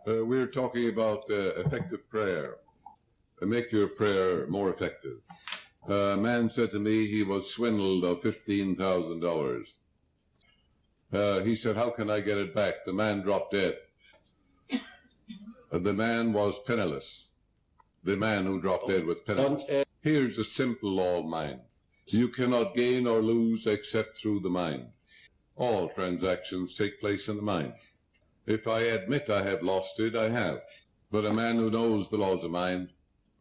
We're talking about effective prayer. Make your prayer more effective. A man said to me he was swindled of $15,000. He said, how can I get it back? The man dropped dead. The man was penniless. The man who dropped dead was penniless. Here's a simple law of mind. You cannot gain or lose except through the mind. All transactions take place in the mind. If I admit I have lost it, I have. But a man who knows the laws of mind,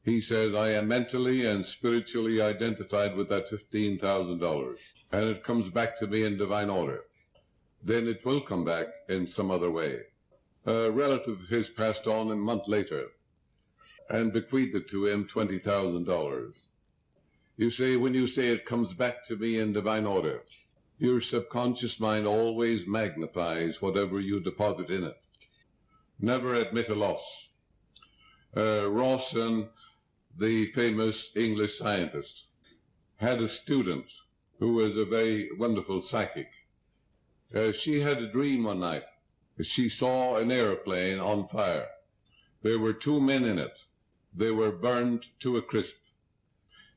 he says, I am mentally and spiritually identified with that $15,000, and it comes back to me in divine order. Then it will come back in some other way. A relative of his passed on a month later and bequeathed to him $20,000. You say, when you say it comes back to me in divine order, your subconscious mind always magnifies whatever you deposit in it. Never admit a loss. Rawson, the famous English scientist, had a student who was a very wonderful psychic. She had a dream one night. She saw an airplane on fire. There were two men in it. They were burned to a crisp.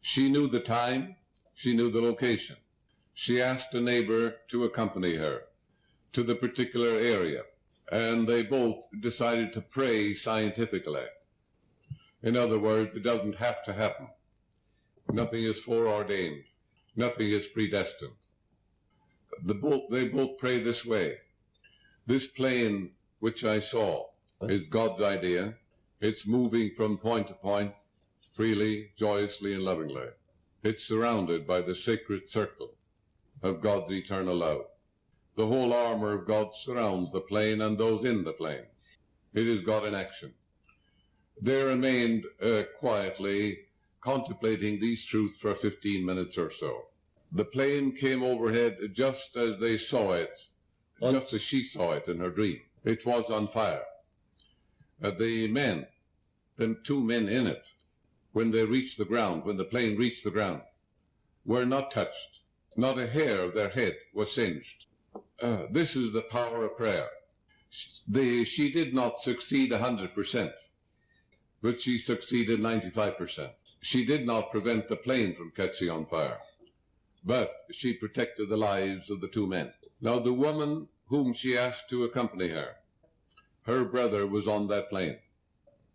She knew the time. She knew the location. She asked a neighbor to accompany her to the particular area, and they both decided to pray scientifically. In other words, it doesn't have to happen. Nothing is foreordained. Nothing is predestined. They both pray this way. This plane which I saw is God's idea. It's moving from point to point, freely, joyously, and lovingly. It's surrounded by the sacred circle of God's eternal love. The whole armor of God surrounds the plane and those in the plane. It is God in action. They remained quietly contemplating these truths for 15 minutes or so. The plane came overhead just as they saw it, just as she saw it in her dream. It was on fire. The two men in it, when they reached the ground, when the plane reached the ground, were not touched. Not a hair of their head was singed. This is the power of prayer. She did not succeed 100%, but she succeeded 95%. She did not prevent the plane from catching on fire, but she protected the lives of the two men. Now, the woman whom she asked to accompany her brother was on that plane.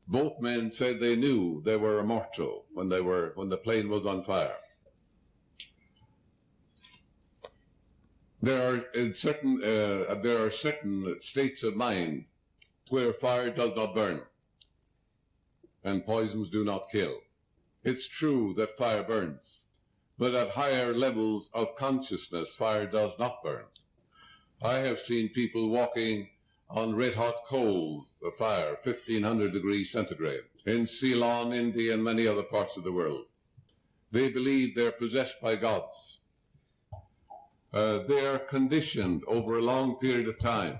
Both men said they knew they were immortal when the plane was on fire. There are certain states of mind where fire does not burn and poisons do not kill. It's true that fire burns, but at higher levels of consciousness, fire does not burn. I have seen people walking on red-hot coals of fire, 1,500 degrees centigrade, in Ceylon, India, and many other parts of the world. They believe they're possessed by gods. They are conditioned over a long period of time,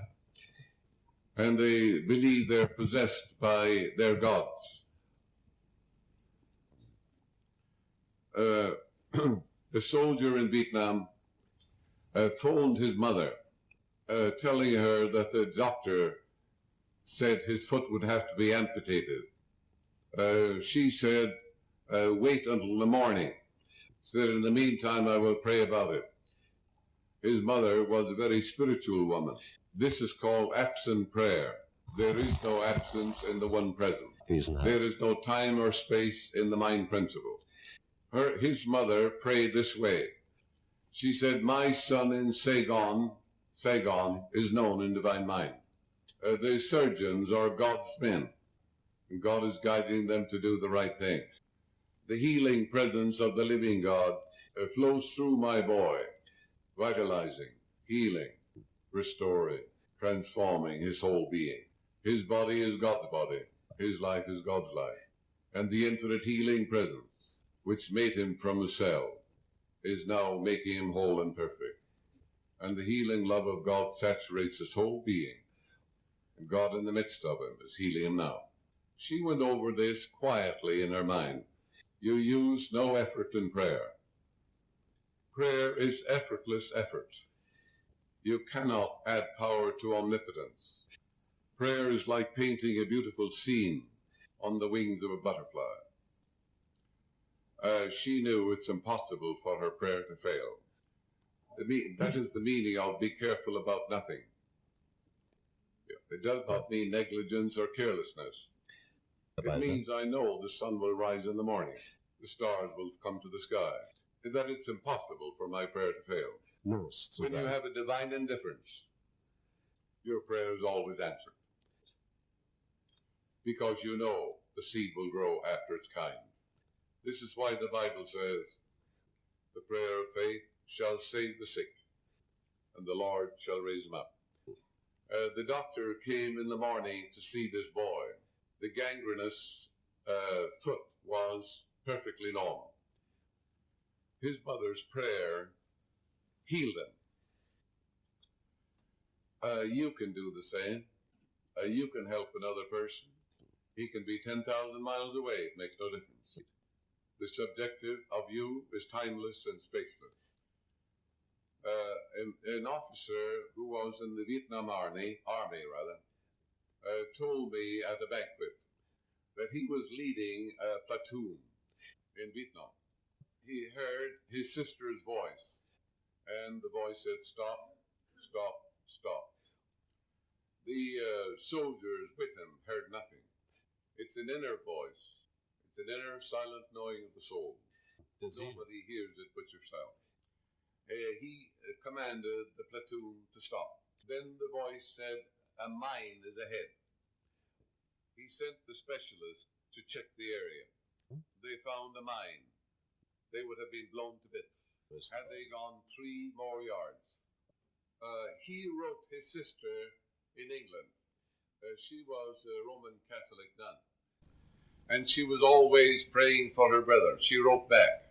and they believe they're possessed by their gods. The soldier in Vietnam phoned his mother, telling her that the doctor said his foot would have to be amputated. She said, wait until the morning. Said, in the meantime, I will pray about it. His mother was a very spiritual woman. This is called absent prayer. There is no absence in the one present. There is no time or space in the mind principle. His mother prayed this way. She said, my son in Saigon is known in divine mind. The surgeons are God's men, and God is guiding them to do the right thing. The healing presence of the living God flows through my boy, vitalizing, healing, restoring, transforming his whole being. His body is God's body. His life is God's life. And the infinite healing presence, which made him from a cell, is now making him whole and perfect. And the healing love of God saturates his whole being. And God in the midst of him is healing him now. She went over this quietly in her mind. You use no effort in prayer. Prayer is effortless effort. You cannot add power to omnipotence. Prayer is like painting a beautiful scene on the wings of a butterfly. She knew it's impossible for her prayer to fail. That is the meaning of be careful about nothing. It does not mean negligence or carelessness. It means I know the sun will rise in the morning, the stars will come to the sky, and that it's impossible for my prayer to fail. When you have a divine indifference, your prayer is always answered, because you know the seed will grow after its kind. This is why the Bible says, the prayer of faith shall save the sick, and the Lord shall raise him up. The doctor came in the morning to see this boy. The gangrenous foot was perfectly normal. His mother's prayer healed him. You can do the same. You can help another person. He can be 10,000 miles away. It makes no difference. The subjective of you is timeless and spaceless. An officer who was in the Vietnam Army, told me at a banquet that he was leading a platoon in Vietnam. He heard his sister's voice, and the voice said, "Stop, stop, stop." The soldiers with him heard nothing. It's an inner voice. It's an inner silent knowing of the soul. Nobody hears it but yourself. He commanded the platoon to stop. Then the voice said, "A mine is ahead." He sent the specialist to check the area. They found a mine. They would have been blown to bits had they gone 3 more yards. He wrote his sister in England. She was a Roman Catholic nun, and she was always praying for her brother. She wrote back.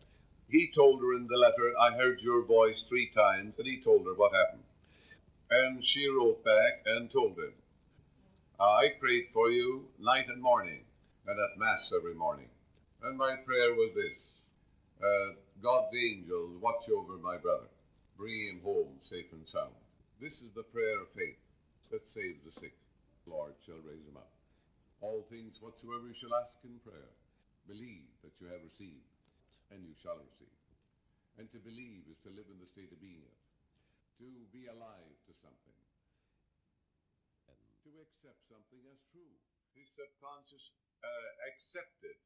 He told her in the letter, "I heard your voice 3 times," and he told her what happened. And she wrote back and told him, "I prayed for you night and morning, and at Mass every morning. And my prayer was this, God's angels watch over my brother, bring him home safe and sound." This is the prayer of faith that saves the sick. The Lord shall raise him up. All things whatsoever you shall ask in prayer, believe that you have received, and you shall receive. And to believe is to live in the state of being it, to be alive to something, to accept something as true. His subconscious accepted,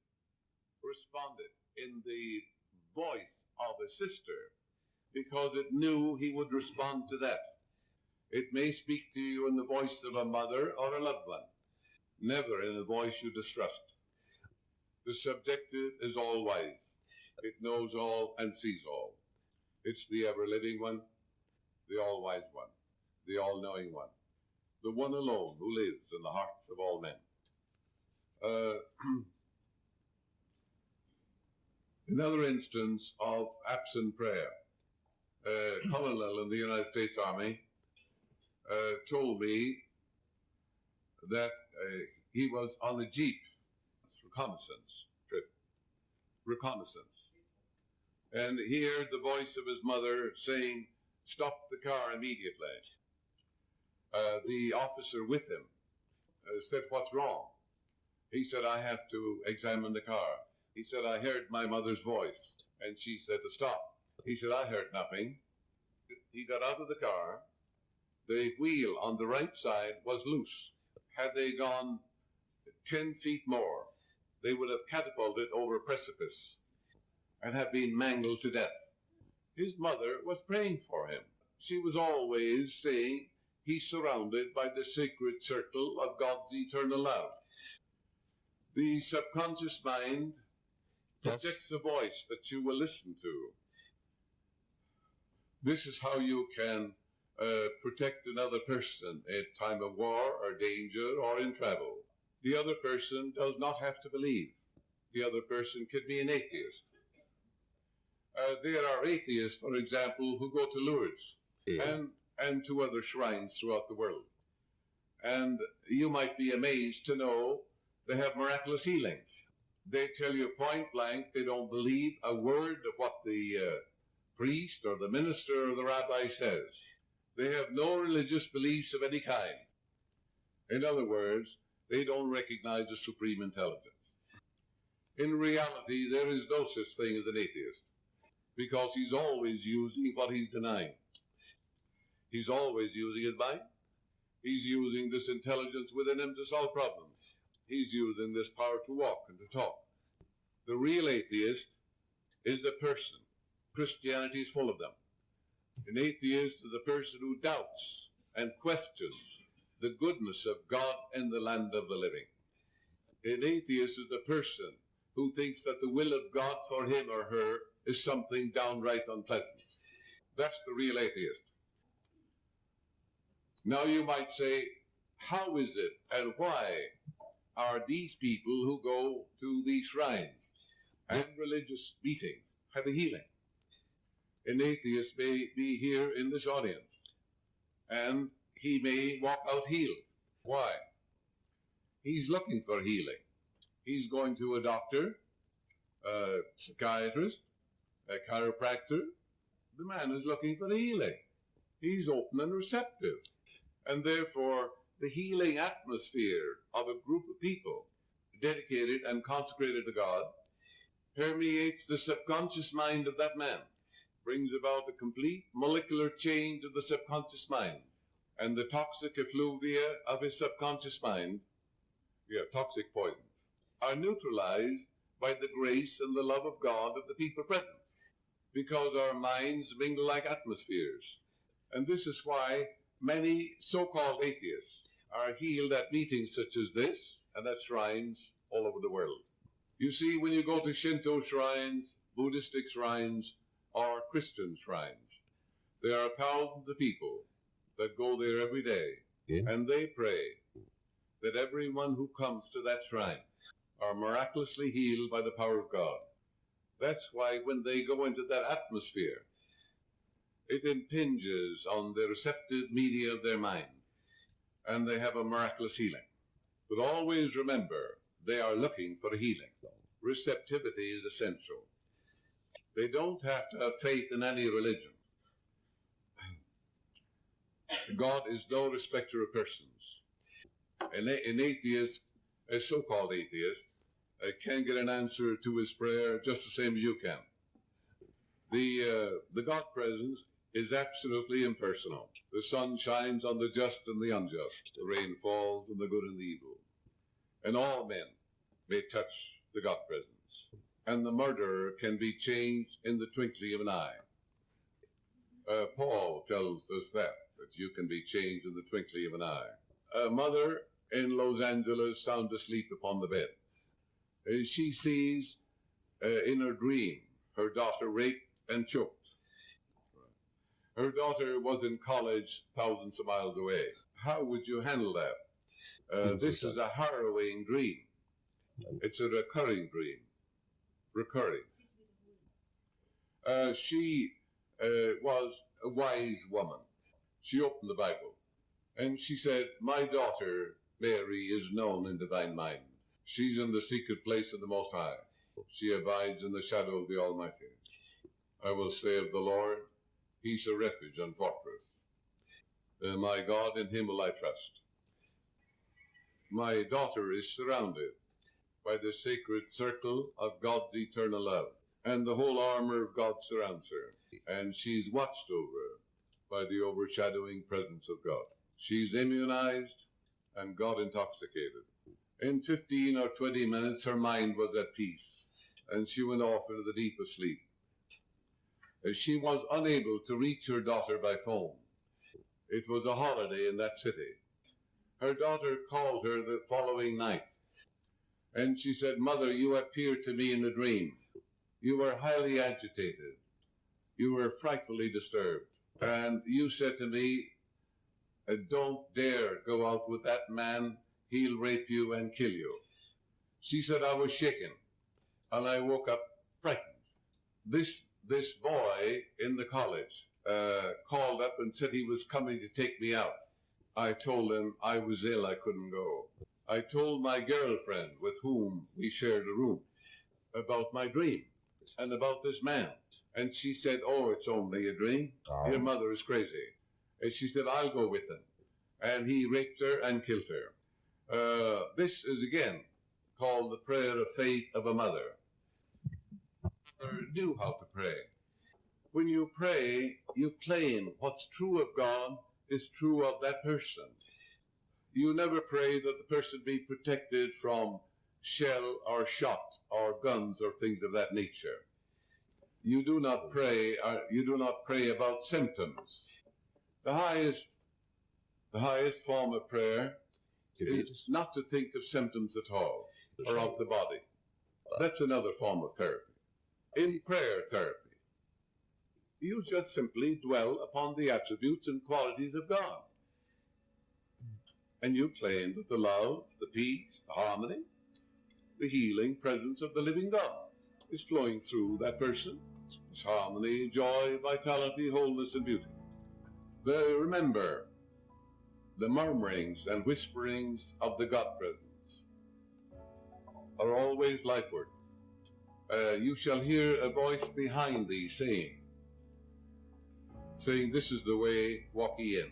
responded in the voice of a sister, because it knew he would respond to that. It may speak to you in the voice of a mother or a loved one, never in a voice you distrust. The subjective is all wise. It knows all and sees all. It's the ever-living one, the all-wise one, the all-knowing one, the one alone who lives in the hearts of all men. Another instance of absent prayer. A colonel in the United States Army told me that he was on a Jeep reconnaissance trip. And he heard the voice of his mother saying, "Stop the car immediately." The officer with him said, "What's wrong?" He said, "I have to examine the car." He said, "I heard my mother's voice, and she said to stop." He said, "I heard nothing." He got out of the car. The wheel on the right side was loose. Had they gone 10 feet more, they would have catapulted over a precipice and have been mangled to death. His mother was praying for him. She was always saying, "He's surrounded by the sacred circle of God's eternal love." The subconscious mind projects a voice that you will listen to. This is how you can protect another person at time of war or danger or in travel. The other person does not have to believe. The other person could be an atheist. There are atheists, for example, who go to Lourdes and to other shrines throughout the world. And you might be amazed to know they have miraculous healings. They tell you point blank they don't believe a word of what the priest or the minister or the rabbi says. They have no religious beliefs of any kind. In other words, they don't recognize the supreme intelligence. In reality, there is no such thing as an atheist, because he's always using what he's denying. He's always using his mind. He's using this intelligence within him to solve problems. He's using this power to walk and to talk. The real atheist is a person. Christianity is full of them. An atheist is a person who doubts and questions the goodness of God in the land of the living. An atheist is a person who thinks that the will of God for him or her is something downright unpleasant. That's the real atheist. Now you might say, how is it and why are these people who go to these shrines and religious meetings have a healing? An atheist may be here in this audience, and he may walk out healed. Why? He's looking for healing. He's going to a doctor, a psychiatrist, a chiropractor. The man is looking for healing. He's open and receptive. And therefore, the healing atmosphere of a group of people dedicated and consecrated to God permeates the subconscious mind of that man, brings about a complete molecular change of the subconscious mind, and the toxic effluvia of his subconscious mind, toxic poisons, are neutralized by the grace and the love of God of the people present, because our minds mingle like atmospheres. And this is why many so-called atheists are healed at meetings such as this and at shrines all over the world. You see, when you go to Shinto shrines, Buddhistic shrines, or Christian shrines, there are thousands of people that go there every day, and they pray that everyone who comes to that shrine are miraculously healed by the power of God. That's why when they go into that atmosphere, it impinges on the receptive media of their mind, and they have a miraculous healing. But always remember, they are looking for a healing. Receptivity is essential. They don't have to have faith in any religion. God is no respecter of persons. An atheist, a so-called atheist, can get an answer to his prayer just the same as you can. The God presence is absolutely impersonal. The sun shines on the just and the unjust. The rain falls on the good and the evil. And all men may touch the God presence. And the murderer can be changed in the twinkling of an eye. Paul tells us that you can be changed in the twinkling of an eye. A mother in Los Angeles sound asleep upon the bed. She sees in her dream her daughter raped and choked. Her daughter was in college thousands of miles away. How would you handle that? This is a harrowing dream. It's a recurring dream. Recurring. She was a wise woman. She opened the Bible and she said, "My daughter Mary is known in divine mind. She's in the secret place of the Most High. She abides in the shadow of the Almighty. I will say of the Lord, He's a refuge and fortress. My God, in Him will I trust." My daughter is surrounded by the sacred circle of God's eternal love, and the whole armor of God surrounds her, and she's watched over by the overshadowing presence of God. She's immunized and God intoxicated. In 15 or 20 minutes, her mind was at peace, and she went off into the deep of sleep. She was unable to reach her daughter by phone. It was a holiday in that city. Her daughter called her the following night, and she said, "Mother, you appeared to me in a dream. You were highly agitated. You were frightfully disturbed. And you said to me, don't dare go out with that man. He'll rape you and kill you." She said, "I was shaken, and I woke up frightened." This boy in the college called up and said he was coming to take me out. I told him I was ill, I couldn't go. I told my girlfriend, with whom we shared a room, about my dream and about this man. And she said, "Oh, it's only a dream. Your mother is crazy." And she said, "I'll go with him." And he raped her and killed her. This is again called the prayer of faith of a mother. Mother knew how to pray. When you pray, you claim what's true of God is true of that person. You never pray that the person be protected from shell or shot or guns or things of that nature. You do not pray about symptoms. The highest form of prayer is not to think of symptoms at all or of the body. That's another form of therapy. In prayer therapy, you just simply dwell upon the attributes and qualities of God. And you claim that the love, the peace, the harmony, the healing presence of the living God is flowing through that person. It's harmony, joy, vitality, wholeness, and beauty. But remember, the murmurings and whisperings of the God presence are always lifeward. You shall hear a voice behind thee saying, this is the way, walk ye in.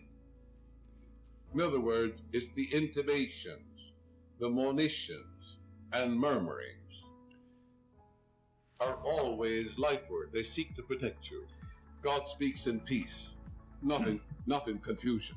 In other words, it's the intimations, the monitions, and murmurings are always lifeward. They seek to protect you. God speaks in peace, not in confusion.